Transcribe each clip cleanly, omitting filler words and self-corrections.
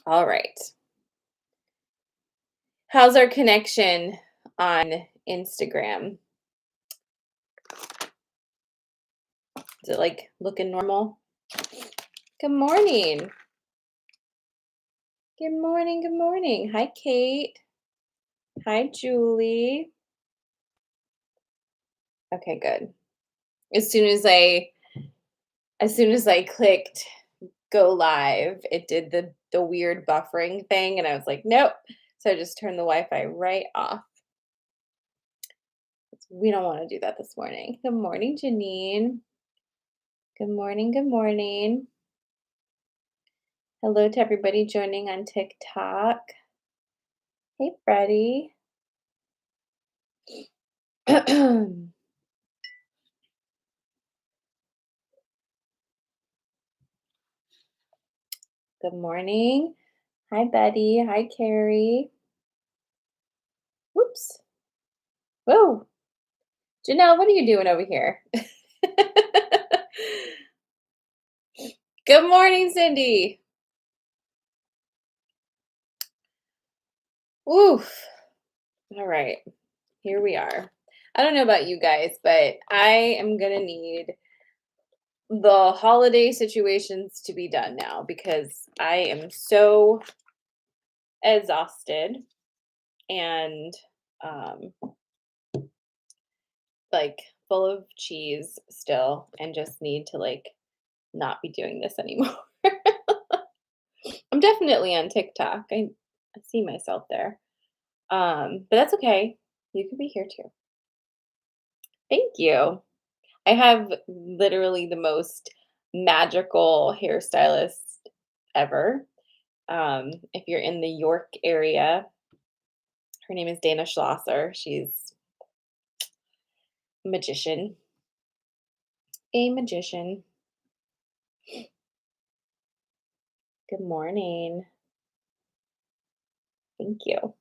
All right. How's our connection on Instagram? Is it like looking normal? Good morning. Good morning. Good morning. Hi, Kate. Hi, Julie. Okay, good. As soon as I as soon as I clicked go live, it did the weird buffering thing and I was like, "Nope." So I just turned the Wi-Fi right off. We don't want to do that this morning. Good morning, Janine. Good morning. Good morning. Hello to everybody joining on TikTok. Hey, Freddie. Good morning. Hi, Betty. Hi, Carrie. Whoops. Whoa. Janelle, what are you doing over here? Good morning, Cindy. Oof. All right. Here we are. I don't know about you guys, but I am going to need the holiday situations to be done now because I am so exhausted and um, like full of cheese still and just need to like not be doing this anymore. I'm definitely on TikTok. I see myself there. But that's okay. You could be here too. Thank you. I have literally the most magical hairstylist ever. If you're in the York area, her name is Dana Schlosser. She's a magician. A magician. Good morning. Thank you.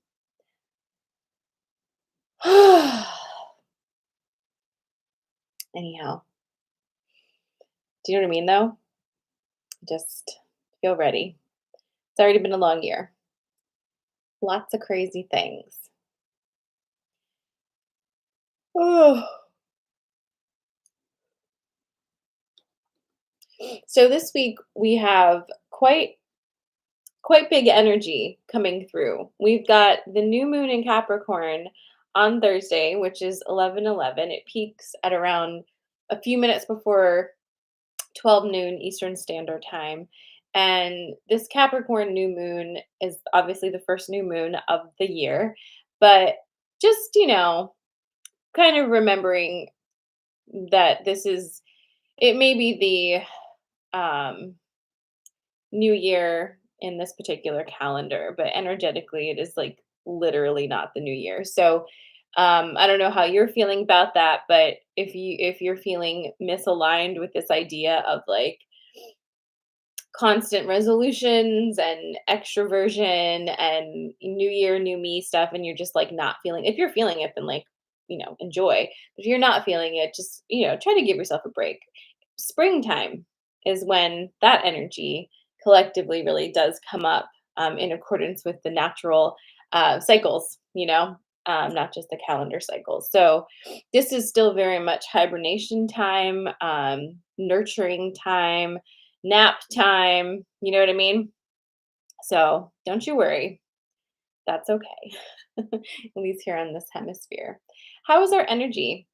Anyhow, do you know what I mean though? Just feel ready. It's already been a long year. Lots of crazy things. Oh. So this week we have quite big energy coming through. We've got the new moon in Capricorn on Thursday, which is 11:11. It peaks at around a few minutes before 12 noon Eastern Standard Time. And this Capricorn new moon is obviously the first new moon of the year, but just, kind of remembering that it may be the new year in this particular calendar, but energetically, it is like literally not the new year. So, I don't know how you're feeling about that, but if you're feeling misaligned with this idea of like constant resolutions and extroversion and new year, new me stuff, and you're just like not feeling, if you're feeling it, then like, enjoy. But if you're not feeling it, just, try to give yourself a break. Springtime is when that energy collectively really does come up in accordance with the natural cycles, not just the calendar cycles. So this is still very much hibernation time, nurturing time, nap time, you know what I mean? So don't you worry. That's okay. At least here on this hemisphere. How is our energy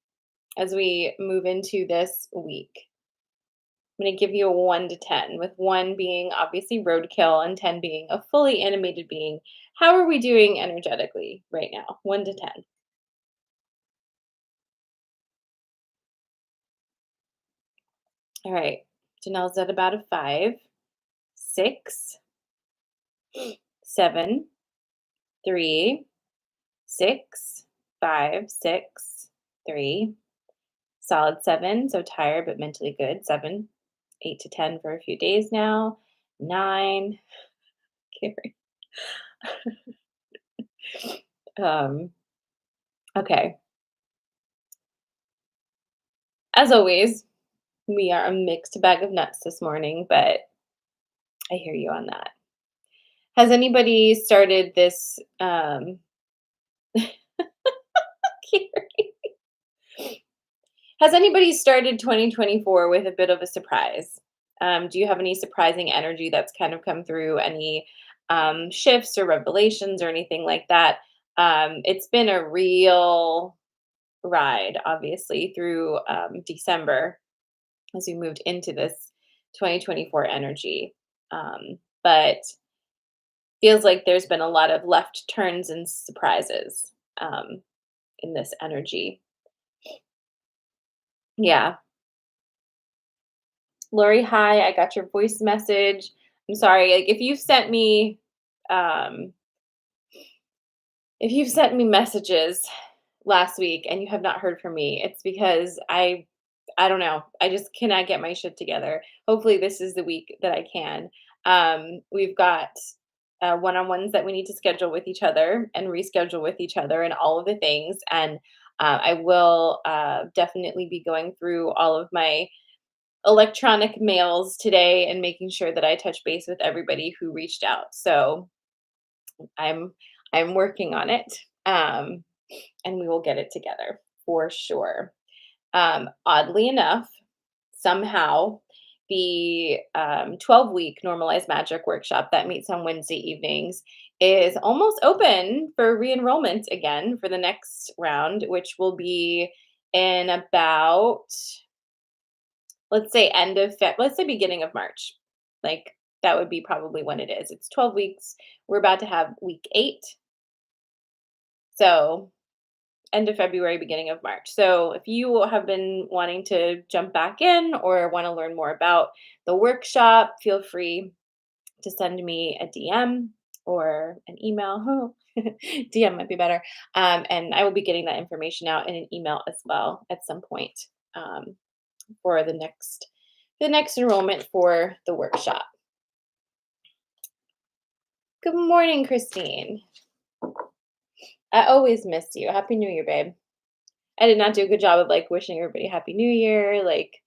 as we move into this week? I'm going to give you a 1 to 10, with 1 being obviously roadkill and 10 being a fully animated being. How are we doing energetically right now? 1 to 10. All right. Janelle's at about a 5, 6, 7, 3, 6, 5, 6, 3. Solid 7, so tired but mentally good. 7, 8 to 10 for a few days now. 9. Carry. Um, okay. As always, we are a mixed bag of nuts this morning, but I hear you on that. Has anybody started this Has anybody started 2024 with a bit of a surprise? Do you have any surprising energy that's kind of come through? Any shifts or revelations or anything like that? It's been a real ride, obviously, through December as we moved into this 2024 energy. But feels like there's been a lot of left turns and surprises in this energy. Yeah. Lori, hi, I got your voice message. I'm sorry, like um if you've sent me messages last week and you have not heard from me, it's because I don't know. I just cannot get my shit together. Hopefully this is the week that I can. We've got one-on-ones that we need to schedule with each other and reschedule with each other and all of the things. And I will definitely be going through all of my electronic mails today and making sure that I touch base with everybody who reached out. So I'm I'm working on it, um, and we will get it together for sure. Oddly enough, somehow the 12-week normalized magic workshop that meets on Wednesday evenings is almost open for re-enrollment again for the next round, which will be in about, let's say let's say beginning of March. Like that would be probably when it is. It's 12 weeks. We're about to have week 8. So end of February, beginning of March. So if you have been wanting to jump back in or want to learn more about the workshop, feel free to send me a DM or an email. DM might be better. And I will be getting that information out in an email as well at some point um, for the next enrollment for the workshop. Good morning, Christine. I always miss you. Happy New Year, babe. I did not do a good job of like wishing everybody Happy New Year, like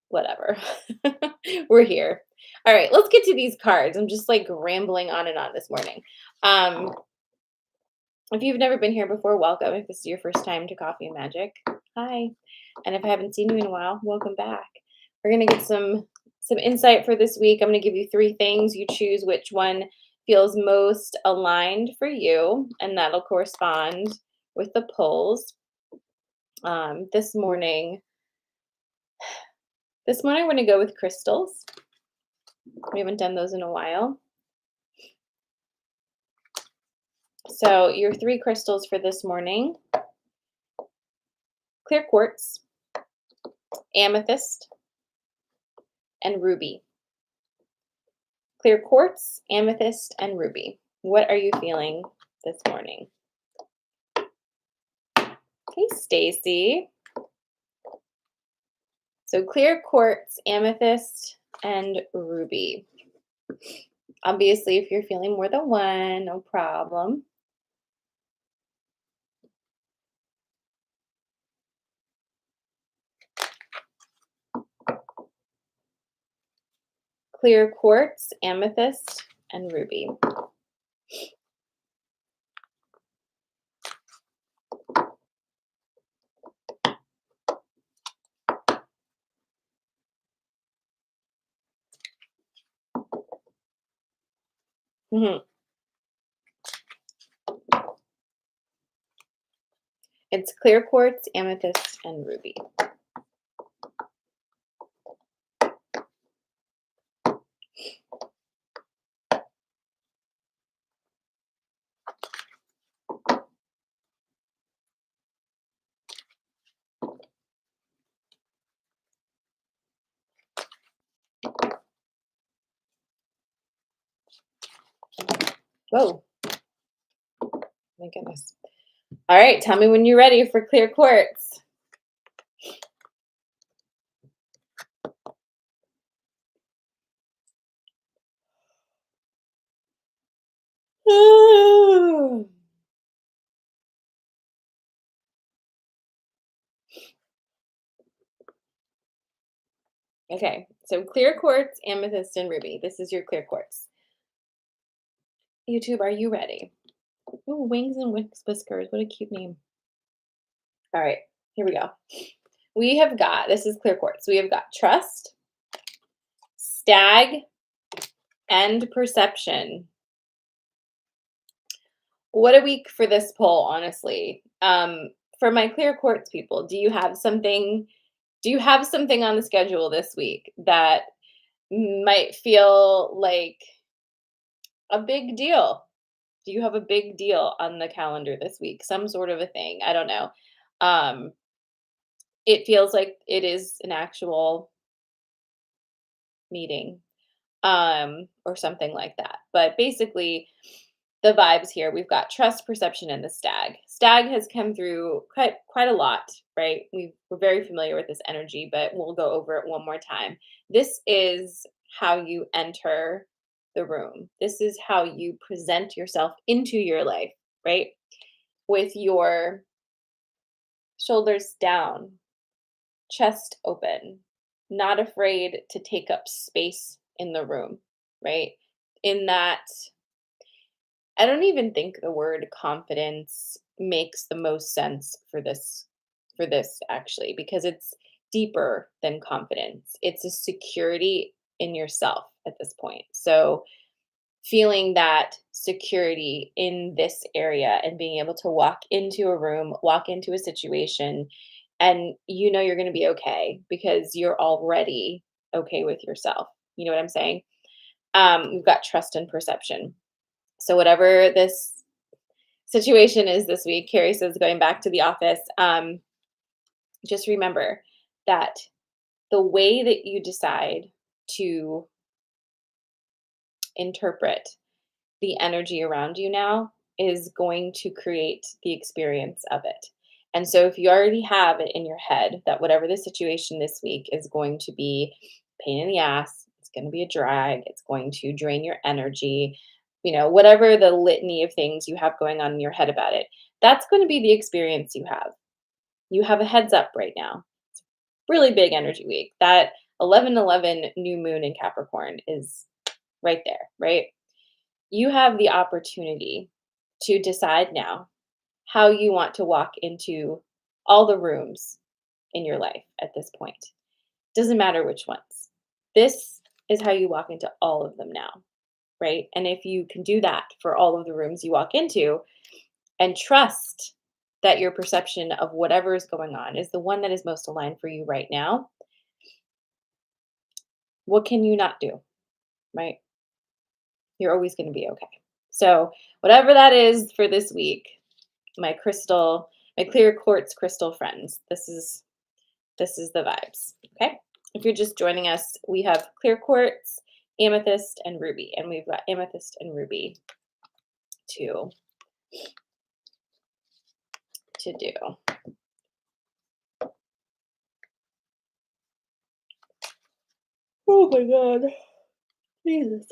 whatever. We're here. All right, let's get to these cards. I'm just like rambling on and on this morning. Um, if you've never been here before, welcome. If this is your first time to Coffee and Magic, hi. And if I haven't seen you in a while, welcome back. We're gonna get some insight for this week. I'm gonna give you 3 things. You choose which one feels most aligned for you, and that'll correspond with the pulls. This morning, we're gonna go with crystals. We haven't done those in a while. So your 3 crystals for this morning: clear quartz, amethyst, and ruby. Clear quartz, amethyst, and ruby. What are you feeling this morning? Hey, Stacy. So clear quartz, amethyst, and ruby. Obviously, if you're feeling more than one, no problem. Clear quartz, amethyst, and ruby. Mhm. It's clear quartz, amethyst, and ruby. Whoa, my goodness. All right, tell me when you're ready for clear quartz. Okay, so clear quartz, amethyst, and ruby. This is your clear quartz. YouTube, are you ready? Ooh, Wings and Whiskers. What a cute name. All right, here we go. We have got, this is clear quartz. We have got trust, stag, and perception. What a week for this poll, honestly. For my clear quartz people, do you have something on the schedule this week that might feel like a big deal? Do you have a big deal on the calendar this week? Some sort of a thing. I don't know. Um, it feels like it is an actual meeting, or something like that. But basically, the vibes here, we've got trust, perception, and the stag. Stag has come through quite a lot, right? We're very familiar with this energy, but we'll go over it one more time. This is how you enter the room. This is how you present yourself into your life, right? With your shoulders down, chest open, not afraid to take up space in the room, right? In that, I don't even think the word confidence makes the most sense for this actually, because it's deeper than confidence. It's a security in yourself at this point. So feeling that security in this area and being able to walk into a room, walk into a situation, and you know you're going to be okay because you're already okay with yourself. You know what I'm saying? We've got trust and perception. So whatever this situation is this week, Carrie says going back to the office, just remember that the way that you decide to interpret the energy around you now is going to create the experience of it. And so if you already have it in your head that whatever the situation this week is going to be pain in the ass, it's going to be a drag, it's going to drain your energy, whatever the litany of things you have going on in your head about it, that's going to be the experience you have. You have a heads up right now. It's really big energy week. That 11/11 new moon in Capricorn is right there, right? You have the opportunity to decide now how you want to walk into all the rooms in your life at this point. Doesn't matter which ones. This is how you walk into all of them now, right? And if you can do that for all of the rooms you walk into and trust that your perception of whatever is going on is the one that is most aligned for you right now, what can you not do, right? You're always going to be okay. So, whatever that is for this week, my clear quartz crystal friends, this is the vibes, okay? If you're just joining us, we have clear quartz, amethyst, and ruby, and we've got amethyst and ruby to do. Oh my god. Jesus.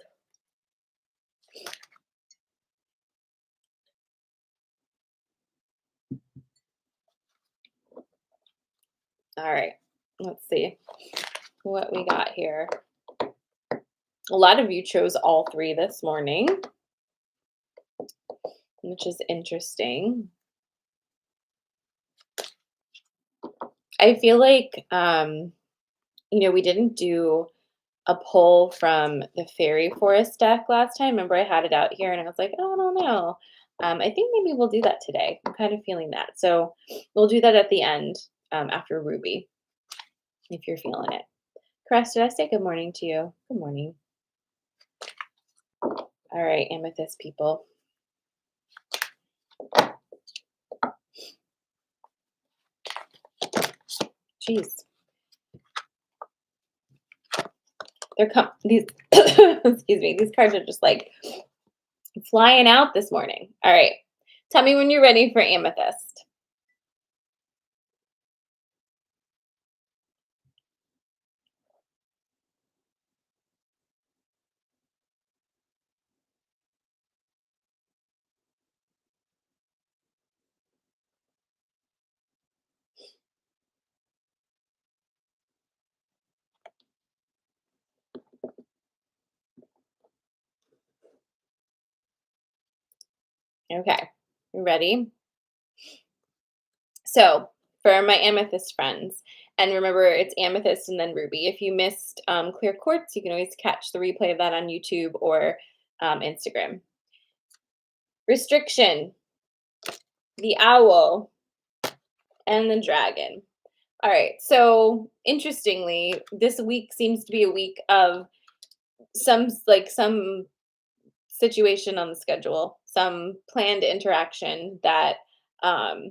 All right. Let's see what we got here. A lot of you chose all three this morning, which is interesting. I feel like we didn't do a poll from the fairy forest deck last time. Remember, I had it out here and I was like, oh, I don't know. I think maybe we'll do that today. I'm kind of feeling that. So we'll do that at the end, after Ruby, if you're feeling it. Crest, did I say good morning to you? Good morning. All right, amethyst people. Jeez. These excuse me, these cards are just like flying out this morning. All right. Tell me when you're ready for amethyst. Okay. You ready? So, for my amethyst friends, and remember it's amethyst and then ruby. If you missed clear quartz, you can always catch the replay of that on YouTube or Instagram. Restriction, the owl, and the dragon. All right. So, interestingly, this week seems to be a week of some situation on the schedule, some planned interaction that um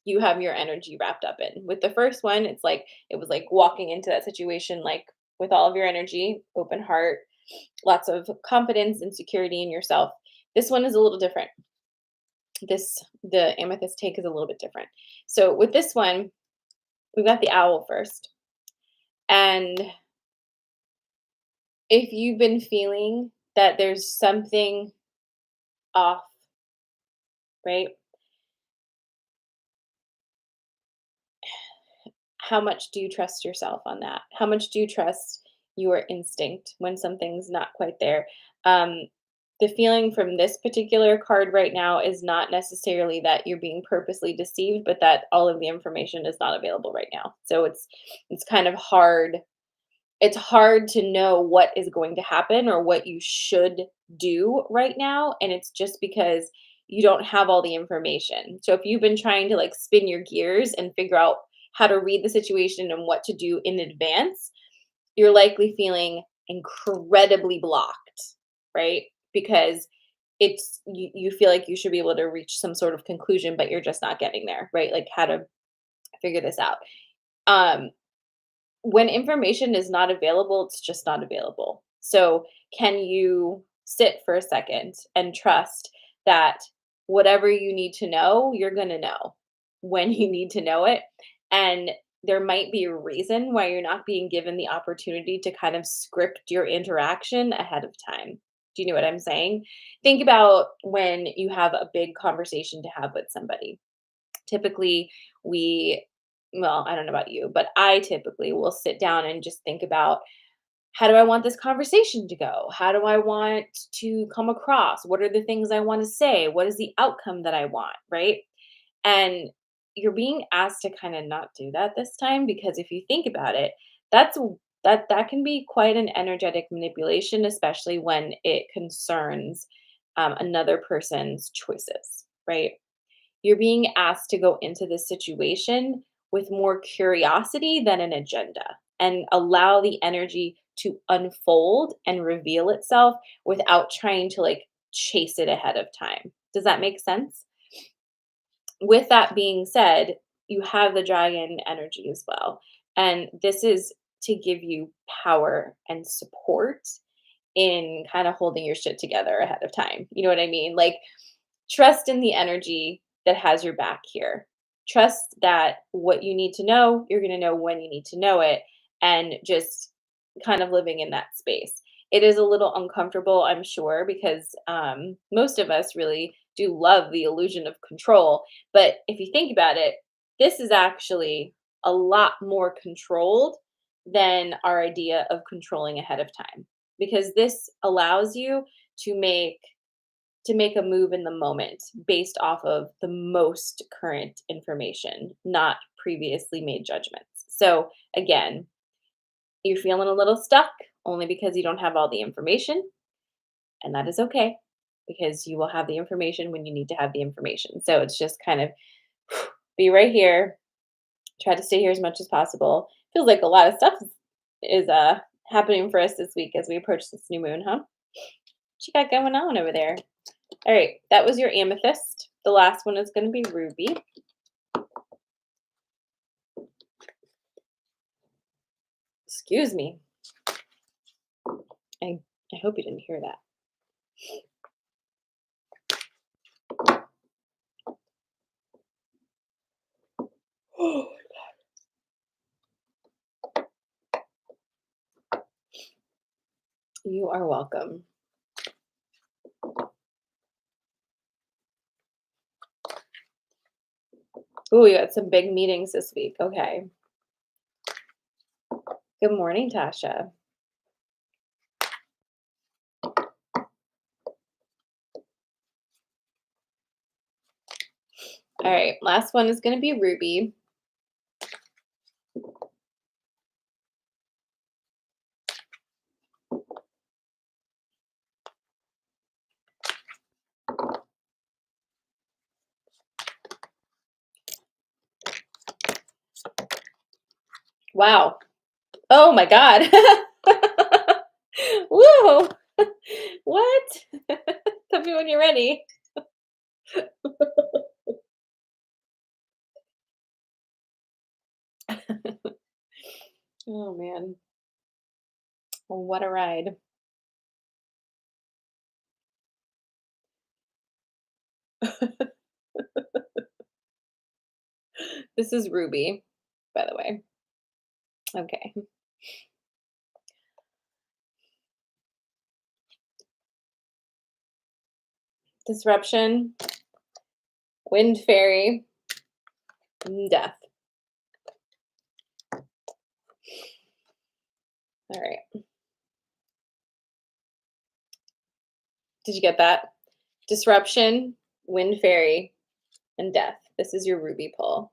you have your energy wrapped up in. With the first one, it's like it was like walking into that situation like with all of your energy, open heart, lots of confidence and security in yourself. This one is a little different. The amethyst take is a little bit different. So with this one, we've got the owl first. And if you've been feeling that there's something off, right? How much do you trust yourself on that? How much do you trust your instinct when something's not quite there? Um, the feeling from this particular card right now is not necessarily that you're being purposely deceived, but that all of the information is not available right now. So it's kind of hard. It's hard to know what is going to happen or what you should do right now, and it's just because you don't have all the information. So if you've been trying to like spin your gears and figure out how to read the situation and what to do in advance, you're likely feeling incredibly blocked, right? Because you feel like you should be able to reach some sort of conclusion, but you're just not getting there, right? Like how to figure this out. Um, when information is not available, it's just not available. So, can you sit for a second and trust that whatever you need to know, you're going to know when you need to know it? And there might be a reason why you're not being given the opportunity to kind of script your interaction ahead of time. Do you know what I'm saying? Think about when you have a big conversation to have with somebody. Typically, we well, I don't know about you, but I typically will sit down and just think about how do I want this conversation to go? How do I want to come across? What are the things I want to say? What is the outcome that I want, right? And you're being asked to kind of not do that this time because if you think about it, that's that can be quite an energetic manipulation, especially when it concerns another person's choices, right? You're being asked to go into this situation with more curiosity than an agenda and allow the energy to unfold and reveal itself without trying to like chase it ahead of time. Does that make sense? With that being said, you have the dragon energy as well. And this is to give you power and support in kind of holding your shit together ahead of time. You know what I mean? Like, trust in the energy that has your back here. Trust that what you need to know, you're going to know when you need to know it, and just kind of living in that space. It is a little uncomfortable, I'm sure, because most of us really do love the illusion of control. But if you think about it, this is actually a lot more controlled than our idea of controlling ahead of time, because this allows you to make a move in the moment based off of the most current information, not previously made judgments. So, again, you're feeling a little stuck only because you don't have all the information, and that is okay because you will have the information when you need to have the information. So, it's just kind of be right here, try to stay here as much as possible. Feels like a lot of stuff is happening for us this week as we approach this new moon, huh? What you got going on over there? All right, that was your amethyst. The last one is going to be ruby. Excuse me. I, I hope you didn't hear that. You are welcome. Oh, you got some big meetings this week. Okay. Good morning, Tasha. All right, last one is going to be Ruby. Wow. Oh my God. Whoa. What? Tell me when you're ready. Oh man. What a ride. This is Ruby, by the way. Okay. Disruption, wind fairy, and death. All right. Did you get that? Disruption, wind fairy, and death. This is your Ruby pull.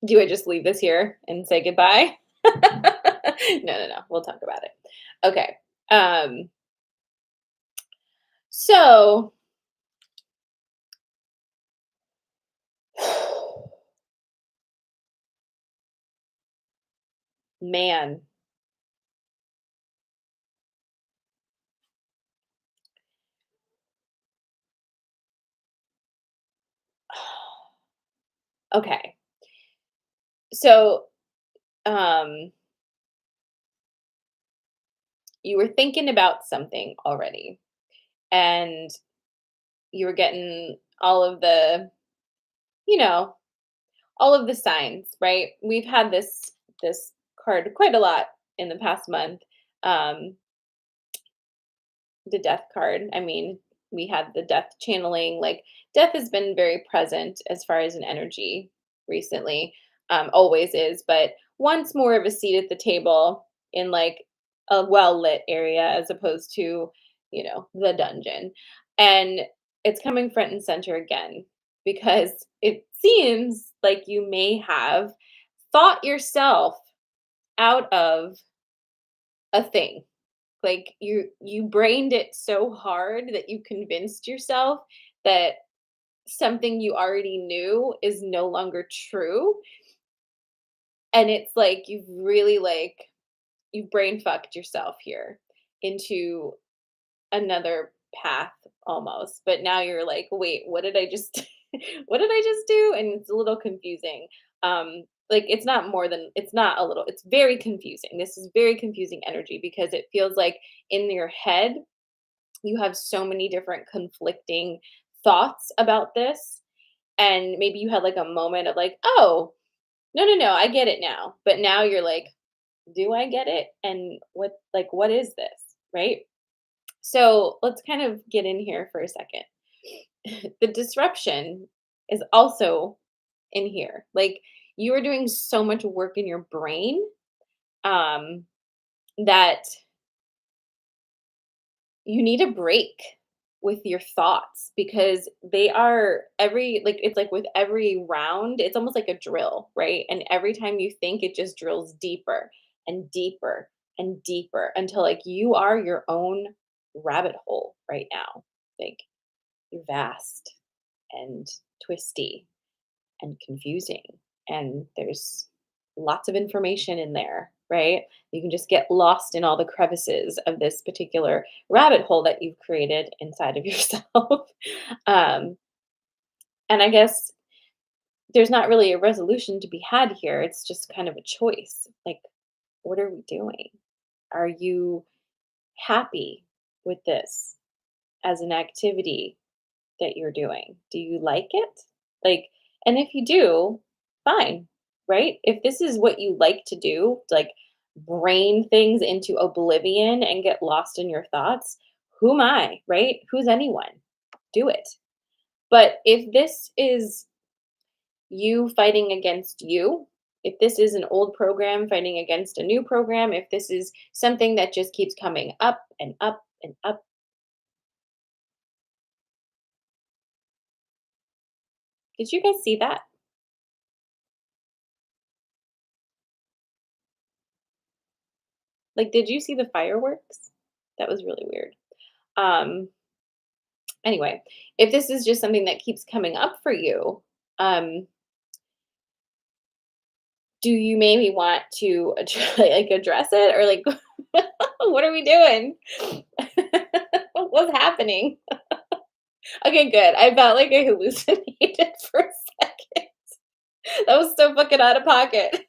Do I just leave this here and say goodbye? No. We'll talk about it. Okay. Um, so man. Okay. So um you were thinking about something already and you were getting all of the, you know, all of the signs, right? We've had this card quite a lot in the past month. Um the death card. I mean, we had the death channeling. Like death has been very present as far as an energy recently. Always is, but wants more of a seat at the table in like a well lit area as opposed to, the dungeon. And it's coming front and center again because it seems like you may have thought yourself out of a thing. Like you brained it so hard that you convinced yourself that something you already knew is no longer true. And it's like you've really you've brain fucked yourself here into another path almost. But now you're like, wait, what did I just what did I just do? And it's a little confusing. Like it's not a little, it's very confusing. This is very confusing energy because it feels like in your head you have so many different conflicting thoughts about this. And maybe you had like a moment of like, oh, no, I get it now. But now you're like, do I get it? And what is this? Right? So let's kind of get in here for a second. The disruption is also in here. Like you are doing so much work in your brain um, that you need a break with your thoughts because they are it's like with every round, it's almost like a drill, right? And every time you think, it just drills deeper and deeper and deeper until like you are your own rabbit hole right now. Like you're vast and twisty and confusing. And there's lots of information in there, right? You can just get lost in all the crevices of this particular rabbit hole that you've created inside of yourself. um, and I guess there's not really a resolution to be had here. It's just kind of a choice. Like, what are we doing? Are you happy with this as an activity that you're doing? Do you like it? Like, and if you do, fine, right? If this is what you like to do, like brain things into oblivion and get lost in your thoughts, who am I, right? Who's anyone? Do it. But if this is you fighting against you, If this is an old program fighting against a new program, if this is something that just keeps coming up and up and up. Did you guys see that? Like, did you see the fireworks? That was really weird. Um, anyway, if this is just something that keeps coming up for you, um, do you maybe want to like address it or like what are we doing? What's happening? Okay, good. I felt like I hallucinated for a second. That was so fucking out of pocket.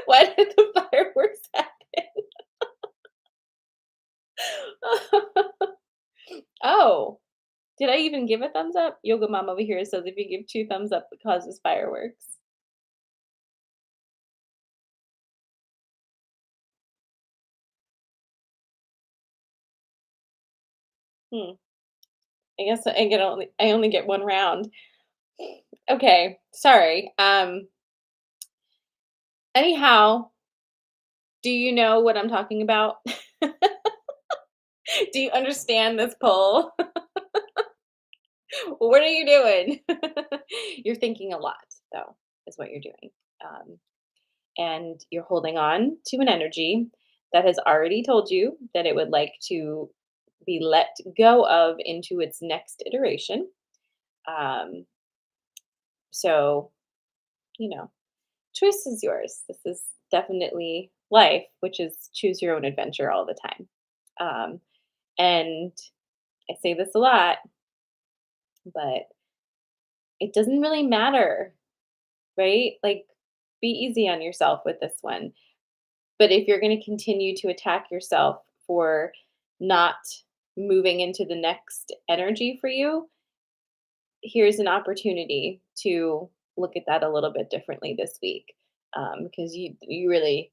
Why did the fireworks happen? Oh, did I even give a thumbs up? Yoga Mom over here says if you give 2 thumbs up, it causes fireworks. Hmm. I only get 1 round. Okay, sorry. Anyhow, do you know what I'm talking about? Do you understand this poll? What are you doing? You're thinking a lot, though, is what you're doing. Um, and you're holding on to an energy that has already told you that it would like to be let go of into its next iteration. Um, so, you know, choice is yours. This is definitely life, which is choose your own adventure all the time. Um, and I say this a lot, but it doesn't really matter, right? Like, be easy on yourself with this one. But if you're going to continue to attack yourself for not moving into the next energy for you, here's an opportunity to look at that a little bit differently this week. Because you really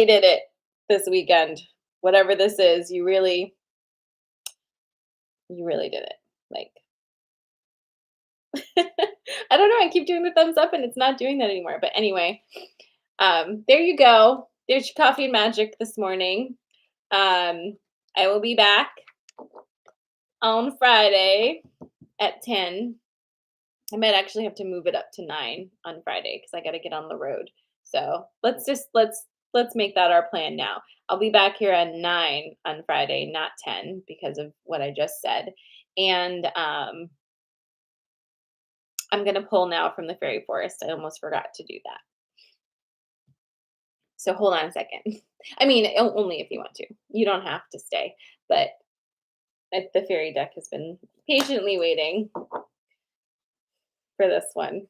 did it this weekend. Whatever this is, you really did it. Like, I don't know. I keep doing the thumbs up and it's not doing that anymore. But anyway, there you go. There's your coffee and magic this morning. Um, I will be back on Friday at 10. I might actually have to move it up to 9 on Friday because I got to get on the road. So let's make that our plan now. I'll be back here at 9 on Friday, not 10, because of what I just said. And I'm gonna pull now from the fairy forest. I almost forgot to do that. So hold on a second. I mean, only if you want to. You don't have to stay, but the fairy deck has been patiently waiting for this one.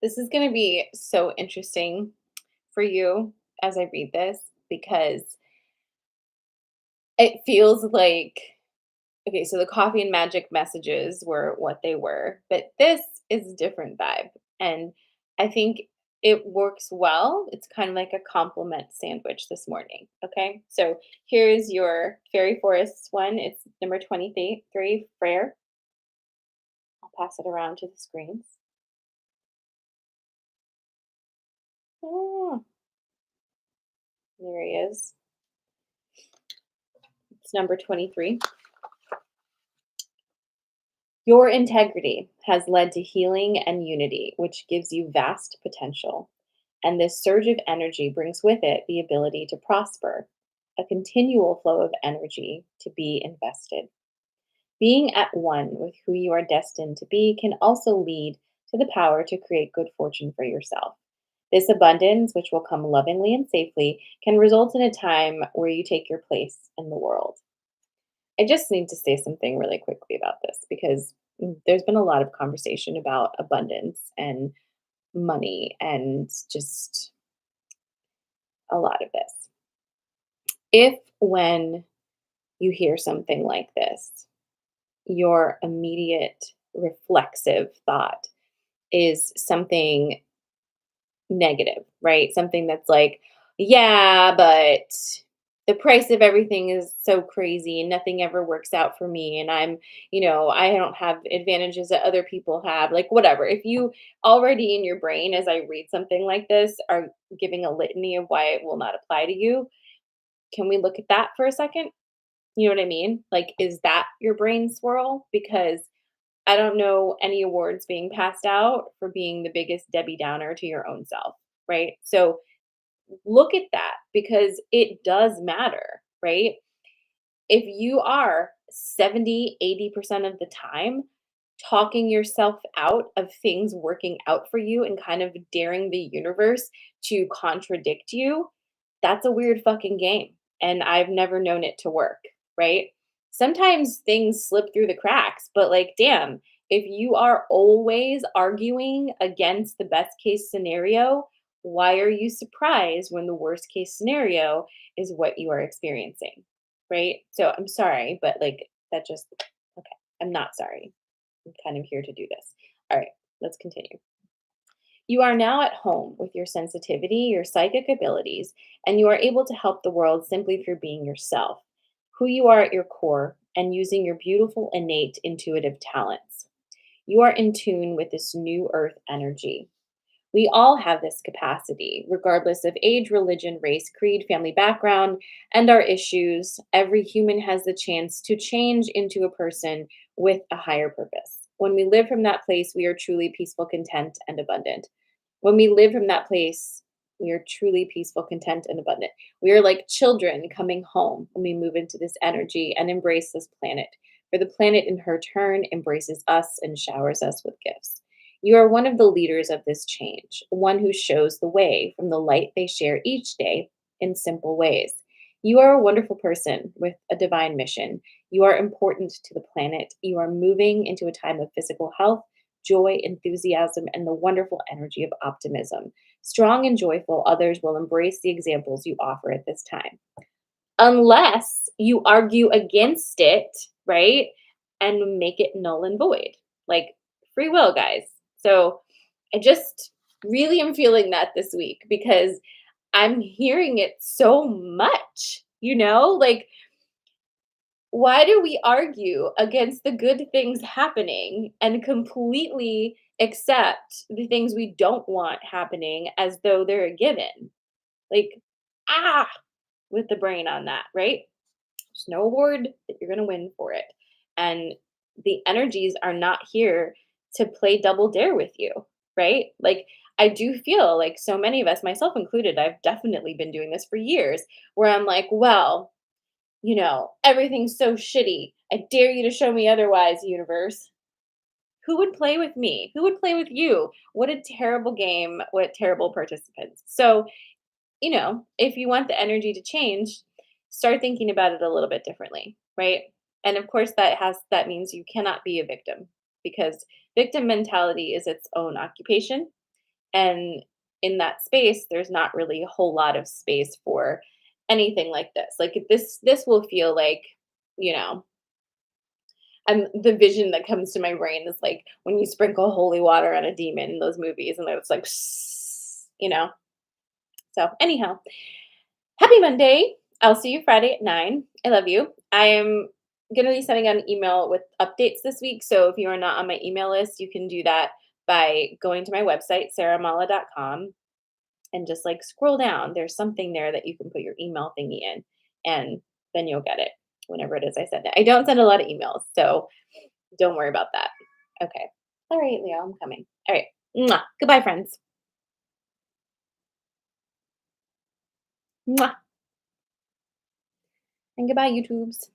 This is going to be so interesting for you as I read this because it feels like okay, so the coffee and magic messages were what they were, but this is a different vibe. And I think it works well. It's kind of like a compliment sandwich this morning. Okay, so here's your fairy forests one. It's number 23, Frere. I'll pass it around to the screens. Oh, there he is. It's number 23. Your integrity has led to healing and unity, which gives you vast potential. And this surge of energy brings with it the ability to prosper. a continual flow of energy to be invested. Being at one with who you are destined to be can also lead to the power to create good fortune for yourself. This abundance, which will come lovingly and safely, can result in a time where you take your place in the world. I just need to say something really quickly about this because there's been a lot of conversation about abundance and money and just a lot of this. If when you hear something like this, your immediate reflexive thought is something negative, right? Something that's like, yeah, but the price of everything is so crazy and nothing ever works out for me. And I don't have advantages that other people have, like whatever. If you already in your brain, as I read something like this, are giving a litany of why it will not apply to you, can we look at that for a second? You know what I mean? Like, is that your brain swirl? Because I don't know any awards being passed out for being the biggest Debbie Downer to your own self, right? So look at that because it does matter, right? If you are 70, 80% of the time talking yourself out of things working out for you and kind of daring the universe to contradict you, that's a weird fucking game. And I've never known it to work, right? Sometimes things slip through the cracks, but like, damn, if you are always arguing against the best case scenario, why are you surprised when the worst case scenario is what you are experiencing? Right? So I'm sorry, but like that just okay. I'm not sorry. I'm kind of here to do this. All right, let's continue. You are now at home with your sensitivity, your psychic abilities, and you are able to help the world simply through being yourself, who you are at your core, and using your beautiful, innate, intuitive talents. You are in tune with this new earth energy. We all have this capacity, regardless of age, religion, race, creed, family background, and our issues. Every human has the chance to change into a person with a higher purpose. When we live from that place, we are truly peaceful, content, and abundant. When we live from that place, we are truly peaceful, content, and abundant. We are like children coming home when we move into this energy and embrace this planet. For the planet, in her turn, embraces us and showers us with gifts. You are one of the leaders of this change, one who shows the way from the light they share each day in simple ways. You are a wonderful person with a divine mission. You are important to the planet. You are moving into a time of physical health, joy, enthusiasm, and the wonderful energy of optimism. Strong and joyful, others will embrace the examples you offer at this time. Unless you argue against it, right? And make it null and void. Like free will, guys. So I just really am feeling that this week because I'm hearing it so much, like why do we argue against the good things happening and completely accept the things we don't want happening as though they're a given? Like, ah, with the brain on that, right? There's no award that you're going to win for it. And the energies are not here to play double dare with you, right? Like, I do feel like so many of us, myself included, I've definitely been doing this for years, where I'm like, well, everything's so shitty. I dare you to show me otherwise, universe. Who would play with me? Who would play with you? What a terrible game. What terrible participants. So, if you want the energy to change, start thinking about it a little bit differently, right? And of course that means you cannot be a victim because victim mentality is its own occupation and in that space there's not really a whole lot of space for anything like this. Like this will feel like, you know, and the vision that comes to my brain is like when you sprinkle holy water on a demon in those movies and it's like you know. So anyhow, happy Monday. I'll see you Friday at 9. I love you. I am going to be sending out an email with updates this week. So if you are not on my email list, you can do that by going to my website, sarahmala.com, and just like scroll down. There's something there that you can put your email thingy in, and then you'll get it whenever it is I send it. I don't send a lot of emails, so don't worry about that. Okay. All right, Leo, I'm coming. All right. Mwah. Goodbye, friends. Mwah. And goodbye, YouTubes.